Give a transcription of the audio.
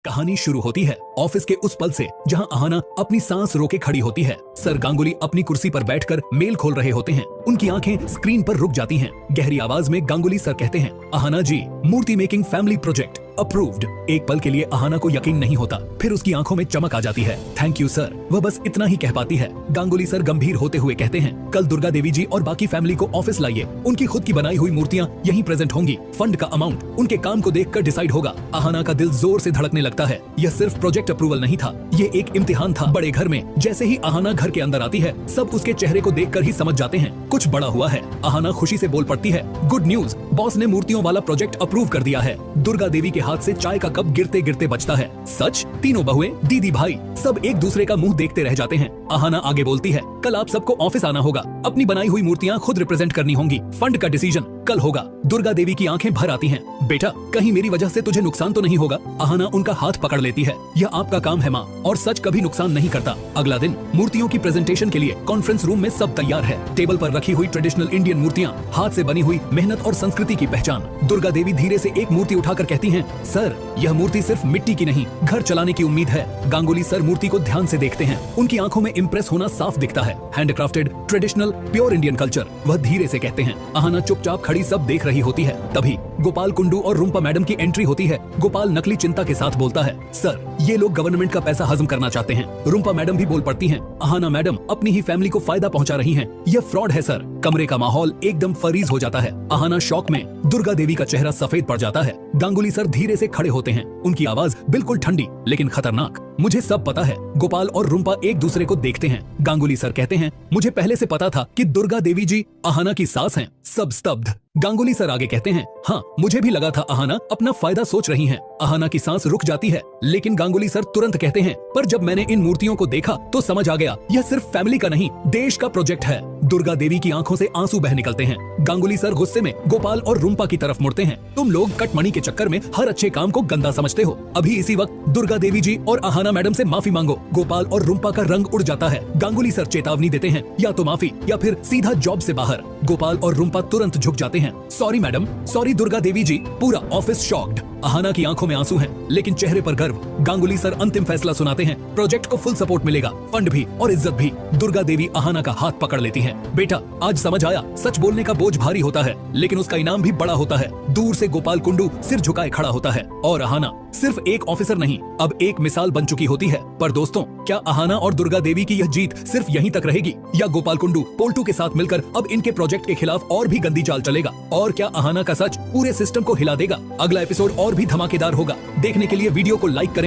कहानी शुरू होती है ऑफिस के उस पल से जहां अहाना अपनी सांस रोके खड़ी होती है। सर गांगुली अपनी कुर्सी पर बैठकर मेल खोल रहे होते हैं। उनकी आंखें स्क्रीन पर रुक जाती हैं। गहरी आवाज में गांगुली सर कहते हैं, अहाना जी, मूर्ति मेकिंग फैमिली प्रोजेक्ट अप्रूव्ड। एक पल के लिए अहाना को यकीन नहीं होता, फिर उसकी आंखों में चमक आ जाती है। थैंक यू सर, वह बस इतना ही कह पाती है। गांगुली सर गंभीर होते हुए कहते हैं, कल दुर्गा देवी जी और बाकी फैमिली को ऑफिस लाइए। उनकी खुद की बनाई हुई मूर्तियां यहीं प्रेजेंट होंगी। फंड का अमाउंट उनके काम को देखकर डिसाइड होगा। अहाना का दिल जोर से धड़कने लगता है। यह सिर्फ प्रोजेक्ट अप्रूवल नहीं था, ये एक इम्तिहान था। बड़े घर में जैसे ही अहाना घर के अंदर आती है, सब उसके चेहरे को देखकर ही समझ जाते हैं कुछ बड़ा हुआ है। अहाना खुशी से बोल पड़ती है, गुड न्यूज, बॉस ने मूर्तियों वाला प्रोजेक्ट अप्रूव कर दिया है। दुर्गा देवी के हाथ से चाय का कप गिरते गिरते बचता है। सच? तीनों बहुएं, दीदी भाई सब एक दूसरे का मुंह देखते रह जाते हैं। अहाना आगे बोलती है, कल आप सबको ऑफिस आना होगा। अपनी बनाई हुई मूर्तियां खुद रिप्रेजेंट करनी होंगी। फंड का डिसीजन कल होगा। दुर्गा देवी की आंखें भर आती हैं। बेटा, कहीं मेरी वजह से तुझे नुकसान तो नहीं होगा? अहाना उनका हाथ पकड़ लेती है। यह आपका काम है माँ, और सच कभी नुकसान नहीं करता। अगला दिन मूर्तियों की प्रेजेंटेशन के लिए कॉन्फ्रेंस रूम में सब तैयार है। टेबल पर रखी हुई ट्रेडिशनल इंडियन मूर्तियां, हाथ से बनी हुई मेहनत और संस्कृति की पहचान। दुर्गा देवी धीरे से एक मूर्ति उठाकर कहती हैं, सर, यह मूर्ति सिर्फ मिट्टी की नहीं, घर चलाने की उम्मीद है। गांगुली सर मूर्ति को ध्यान से देखते हैं। उनकी आंखों में इम्प्रेस होना साफ दिखता है। Handcrafted, traditional, pure Indian culture. वह धीरे से कहते हैं। अहाना चुपचाप खड़ी सब देख रही होती है। तभी गोपाल कुंडू और रुम्पा मैडम की एंट्री होती है। गोपाल नकली चिंता के साथ बोलता है, सर, ये लोग गवर्नमेंट का पैसा हजम करना चाहते हैं। रुम्पा मैडम भी बोल पड़ती हैं, अहाना मैडम अपनी ही फैमिली को फायदा पहुंचा रही हैं। यह फ्रॉड है सर। कमरे का माहौल एकदम फरीज हो जाता है। अहाना शॉक में, दुर्गा देवी का चेहरा सफेद पड़ जाता है। गांगुली सर धीरे से खड़े होते हैं। उनकी आवाज बिल्कुल ठंडी लेकिन खतरनाक, मुझे सब पता है। गोपाल और रुम्पा एक दूसरे को देखते हैं। गांगुली सर कहते हैं, मुझे पहले से पता था कि दुर्गा देवी जी अहाना की सास हैं। सब स्तब्ध। गांगुली सर आगे कहते हैं, हाँ, मुझे भी लगा था अहाना अपना फायदा सोच रही हैं। अहाना की सांस रुक जाती है, लेकिन गांगुली सर तुरंत कहते हैं, पर जब मैंने इन मूर्तियों को देखा तो समझ आ गया, यह सिर्फ फैमिली का नहीं, देश का प्रोजेक्ट है। दुर्गा देवी की आंखों से आंसू बह निकलते हैं। गांगुली सर गुस्से में गोपाल और रुम्पा की तरफ मुड़ते हैं। तुम लोग कटमनी के चक्कर में हर अच्छे काम को गंदा समझते हो। अभी इसी वक्त दुर्गा देवी जी और अहाना मैडम से माफी मांगो। गोपाल और रुम्पा का रंग उड़ जाता है। गांगुली सर चेतावनी देते हैं, या तो माफी या फिर सीधा जॉब से बाहर। गोपाल और रुम्पा तुरंत झुक जाते हैं। Sorry madam, sorry Durga Devi जी। पूरा ऑफिस शॉक्ड। अहाना की आंखों में आंसू हैं, लेकिन चेहरे पर गर्व। गांगुली सर अंतिम फैसला सुनाते हैं, प्रोजेक्ट को फुल सपोर्ट मिलेगा, फंड भी और इज्जत भी। दुर्गा देवी अहाना का हाथ पकड़ लेती हैं। बेटा, आज समझ आया, सच बोलने का बोझ भारी होता है, लेकिन उसका इनाम भी बड़ा होता है। दूर से गोपाल कुंडू सिर झुकाए खड़ा होता है, और अहाना सिर्फ एक ऑफिसर नहीं, अब एक मिसाल बन चुकी होती है। पर दोस्तों, क्या अहाना और दुर्गा देवी की यह जीत सिर्फ यहीं तक रहेगी, या गोपाल कुंडू पोल्टू के साथ मिलकर अब इनके प्रोजेक्ट के खिलाफ और भी गंदी चाल चलेगा? और क्या अहाना का सच पूरे सिस्टम को हिला देगा? अगला एपिसोड और भी धमाकेदार होगा। देखने के लिए वीडियो को लाइक करें।